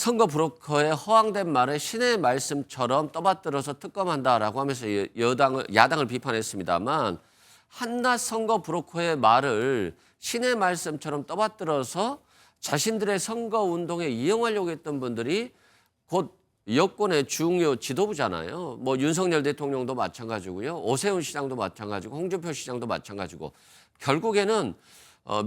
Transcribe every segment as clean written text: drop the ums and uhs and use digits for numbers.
선거 브로커의 허황된 말을 신의 말씀처럼 떠받들어서 특검한다라고 하면서 야당을 비판했습니다만 한낱 선거 브로커의 말을 신의 말씀처럼 떠받들어서 자신들의 선거 운동에 이용하려고 했던 분들이 곧 여권의 중요 지도부잖아요. 뭐 윤석열 대통령도 마찬가지고요. 오세훈 시장도 마찬가지고 홍준표 시장도 마찬가지고 결국에는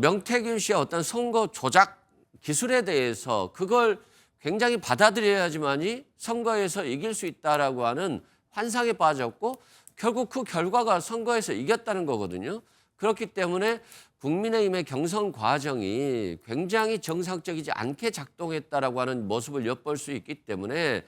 명태균 씨의 어떤 선거 조작 기술에 대해서 그걸 굉장히 받아들여야지만이 선거에서 이길 수 있다라고 하는 환상에 빠졌고 결국 그 결과가 선거에서 이겼다는 거거든요. 그렇기 때문에 국민의힘의 경선 과정이 굉장히 정상적이지 않게 작동했다라고 하는 모습을 엿볼 수 있기 때문에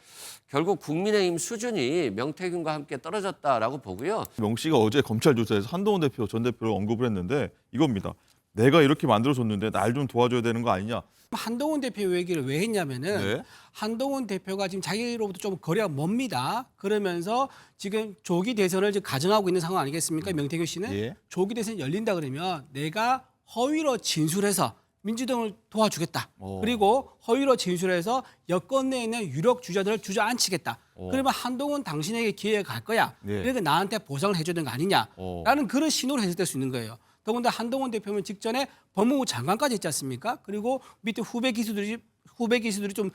결국 국민의힘 수준이 명태균과 함께 떨어졌다라고 보고요. 명 씨가 어제 검찰 조사에서 한동훈 대표 전 대표를 언급을 했는데 이겁니다. 내가 이렇게 만들어줬는데 날 좀 도와줘야 되는 거 아니냐. 한동훈 대표 얘기를 왜 했냐면은 네. 한동훈 대표가 지금 자기로부터 좀 거리가 멉니다. 그러면서 지금 조기 대선을 지금 가정하고 있는 상황 아니겠습니까? 명태균 씨는 예. 조기 대선이 열린다 그러면 내가 허위로 진술해서 민주당을 도와주겠다. 그리고 허위로 진술해서 여권 내에 있는 유력 주자들을 주저앉히겠다. 그러면 한동훈 당신에게 기회가 갈 거야. 네. 그러니까 나한테 보상을 해줘야 되는 거 아니냐라는 그런 신호를 해석될 수 있는 거예요. 더군다나 한동훈 대표는 직전에 법무부 장관까지 했지 않습니까? 그리고 밑에 후배 기수들이 좀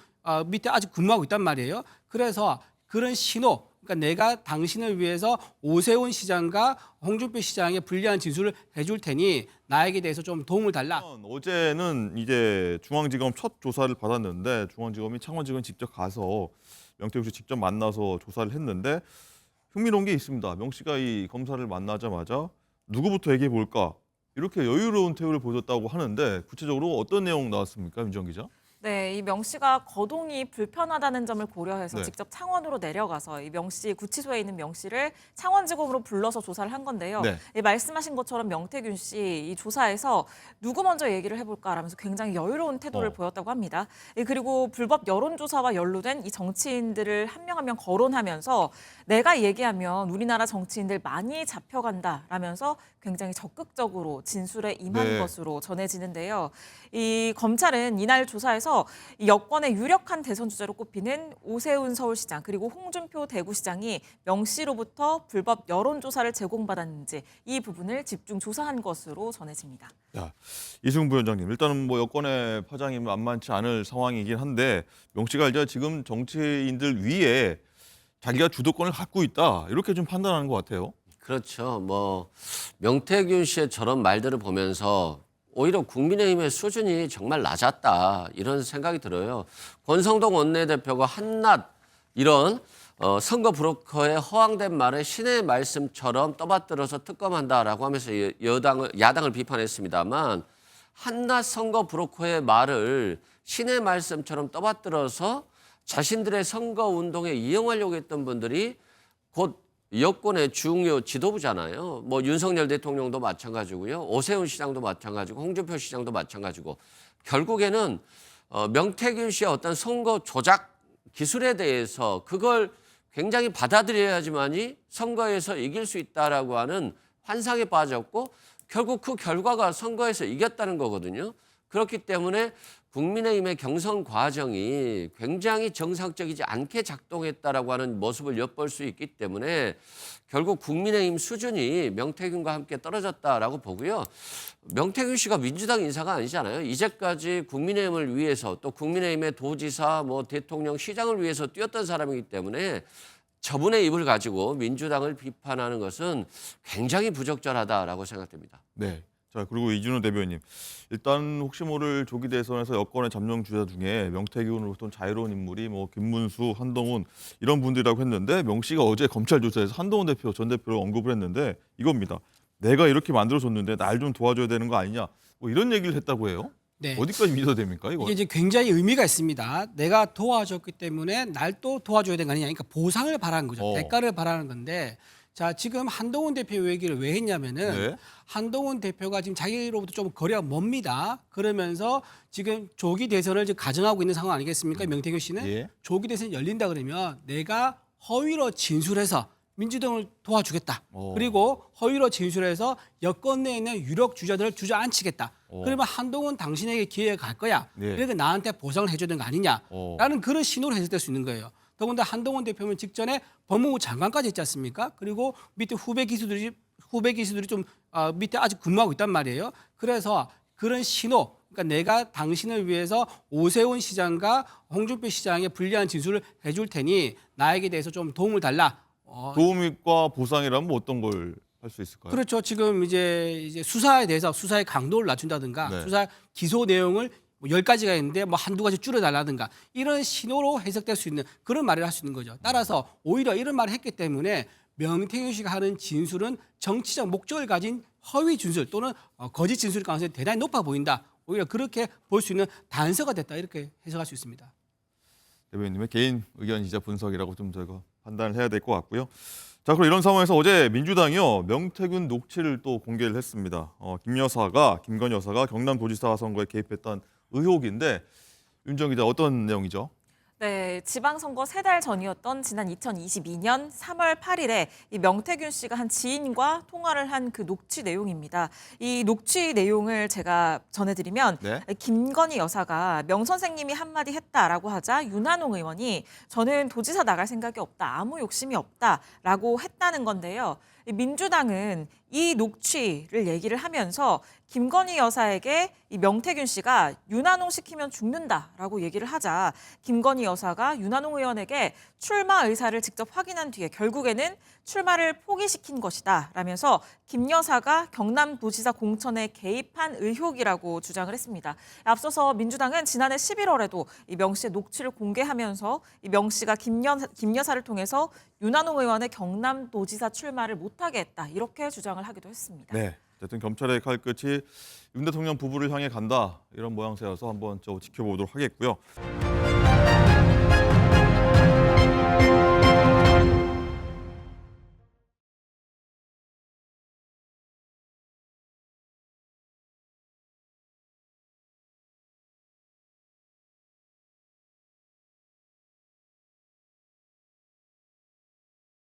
밑에 아직 근무하고 있단 말이에요. 그래서 그런 신호, 그러니까 내가 당신을 위해서 오세훈 시장과 홍준표 시장의 불리한 진술을 해줄 테니 나에게 대해서 좀 도움을 달라. 어제는 이제 중앙지검 첫 조사를 받았는데 중앙지검이 창원지검 직접 가서 명태균 씨 직접 만나서 조사를 했는데 흥미로운 게 있습니다. 명 씨가 이 검사를 만나자마자 누구부터 얘기해 볼까? 이렇게 여유로운 태도를 보였다고 하는데 구체적으로 어떤 내용 나왔습니까, 민정 기자? 네, 이 명 씨가 거동이 불편하다는 점을 고려해서 네. 직접 창원으로 내려가서 이 명 씨 구치소에 있는 명 씨를 창원지검으로 불러서 조사를 한 건데요. 네. 이 말씀하신 것처럼 명태균 씨 이 조사에서 누구 먼저 얘기를 해볼까라면서 굉장히 여유로운 태도를 보였다고 합니다. 그리고 불법 여론조사와 연루된 이 정치인들을 한 명 한 명 거론하면서 내가 얘기하면 우리나라 정치인들 많이 잡혀간다라면서 굉장히 적극적으로 진술에 임한 네. 것으로 전해지는데요. 이 검찰은 이날 조사에서 이 여권의 유력한 대선 주자로 꼽히는 오세훈 서울시장 그리고 홍준표 대구시장이 명 씨로부터 불법 여론조사를 제공받았는지 이 부분을 집중 조사한 것으로 전해집니다. 야, 이승훈 부위원장님, 일단은 뭐 여권의 파장이 만만치 않을 상황이긴 한데 명 씨가 이제 지금 정치인들 위에 자기가 주도권을 갖고 있다 이렇게 좀 판단하는 것 같아요. 그렇죠. 뭐 명태균 씨의 저런 말들을 보면서 오히려 국민의힘의 수준이 정말 낮았다 이런 생각이 들어요. 권성동 원내대표가 한낱 이런 선거 브로커의 허황된 말을 신의 말씀처럼 떠받들어서 특검한다라고 하면서 야당을 비판했습니다만 한낱 선거 브로커의 말을 신의 말씀처럼 떠받들어서 자신들의 선거 운동에 이용하려고 했던 분들이 곧 여권의 중요 지도부잖아요. 뭐 윤석열 대통령도 마찬가지고요. 오세훈 시장도 마찬가지고 홍준표 시장도 마찬가지고 결국에는 명태균 씨의 어떤 선거 조작 기술에 대해서 그걸 굉장히 받아들여야지만이 선거에서 이길 수 있다라고 하는 환상에 빠졌고 결국 그 결과가 선거에서 이겼다는 거거든요. 그렇기 때문에 국민의힘의 경선 과정이 굉장히 정상적이지 않게 작동했다라고 하는 모습을 엿볼 수 있기 때문에 결국 국민의힘 수준이 명태균과 함께 떨어졌다라고 보고요. 명태균 씨가 민주당 인사가 아니잖아요. 이제까지 국민의힘을 위해서 또 국민의힘의 도지사, 뭐 대통령, 시장을 위해서 뛰었던 사람이기 때문에 저분의 입을 가지고 민주당을 비판하는 것은 굉장히 부적절하다라고 생각됩니다. 네. 자, 그리고 이준호 대변인. 일단 혹시 모를 조기 대선에서 여권의 잠정 주자 중에 명태균으로부터 자유로운 인물이 뭐 김문수, 한동훈 이런 분들이라고 했는데 명 씨가 어제 검찰 조사에서 한동훈 대표 전 대표를 언급을 했는데 이겁니다. 내가 이렇게 만들어줬는데 날 좀 도와줘야 되는 거 아니냐. 뭐 이런 얘기를 했다고 해요. 네. 어디까지 믿어도 됩니까, 이거? 이게 이제 굉장히 의미가 있습니다. 내가 도와줬기 때문에 날 또 도와줘야 되는 거 아니냐. 그러니까 보상을 바라는 거죠. 대가를 바라는 건데 자, 지금 한동훈 대표 얘기를 왜 했냐면은 네. 한동훈 대표가 지금 자기로부터 좀 거리가 멉니다. 그러면서 지금 조기 대선을 지금 가정하고 있는 상황 아니겠습니까? 명태균 씨는 예. 조기 대선이 열린다 그러면 내가 허위로 진술해서 민주당을 도와주겠다. 그리고 허위로 진술해서 여권 내에 있는 유력 주자들을 주저앉히겠다. 그러면 한동훈 당신에게 기회가 갈 거야. 네. 그러니까 나한테 보상을 해줘야 되는 거 아니냐라는 그런 신호를 해석될 수 있는 거예요. 더군다나 한동훈 대표는 직전에 법무부 장관까지 했지 않습니까? 그리고 밑에 후배 기수들이 좀 밑에 아직 근무하고 있단 말이에요. 그래서 그런 신호, 그러니까 내가 당신을 위해서 오세훈 시장과 홍준표 시장의 불리한 진술을 해줄 테니 나에게 대해서 좀 도움을 달라. 도움과 보상이라면 뭐 어떤 걸 할 수 있을까요? 그렇죠. 지금 이제 수사에 대해서 수사의 강도를 낮춘다든가 네. 수사 기소 내용을 뭐 10가지가 있는데 뭐 한두 가지 줄여달라든가 이런 신호로 해석될 수 있는 그런 말을 할 수 있는 거죠. 따라서 오히려 이런 말을 했기 때문에 명태균 씨가 하는 진술은 정치적 목적을 가진 허위 진술 또는 거짓 진술일 가능성이 대단히 높아 보인다. 오히려 그렇게 볼 수 있는 단서가 됐다. 이렇게 해석할 수 있습니다. 대변인님의 개인 의견이자 분석이라고 좀 저희가 판단을 해야 될 것 같고요. 자, 그럼 이런 상황에서 어제 민주당이요 명태균 녹취를 또 공개를 했습니다. 김건희 여사가 경남도지사 선거에 개입했던 의혹인데 윤정 기자 어떤 내용이죠? 네, 지방선거 3달 전이었던 지난 2022년 3월 8일에 이 명태균 씨가 한 지인과 통화를 한 그 녹취 내용입니다. 이 녹취 내용을 제가 전해드리면 네. 김건희 여사가 명 선생님이 한마디 했다라고 하자 윤한홍 의원이 저는 도지사 나갈 생각이 없다. 아무 욕심이 없다라고 했다는 건데요. 이 민주당은 이 녹취를 얘기를 하면서 김건희 여사에게 이 명태균 씨가 윤한홍 시키면 죽는다라고 얘기를 하자 김건희 여사가 윤한홍 의원에게 출마 의사를 직접 확인한 뒤에 결국에는 출마를 포기시킨 것이다 라면서 김 여사가 경남도지사 공천에 개입한 의혹이라고 주장을 했습니다. 앞서서 민주당은 지난해 11월에도 이 명 씨의 녹취를 공개하면서 이 명 씨가 김 여사를 통해서 윤한홍 의원의 경남도지사 출마를 못하게 했다 이렇게 주장을 하기도 했습니다. 네. 어쨌든 검찰의 칼끝이 윤 대통령 부부를 향해 간다 이런 모양새여서 한번 좀 지켜보도록 하겠고요.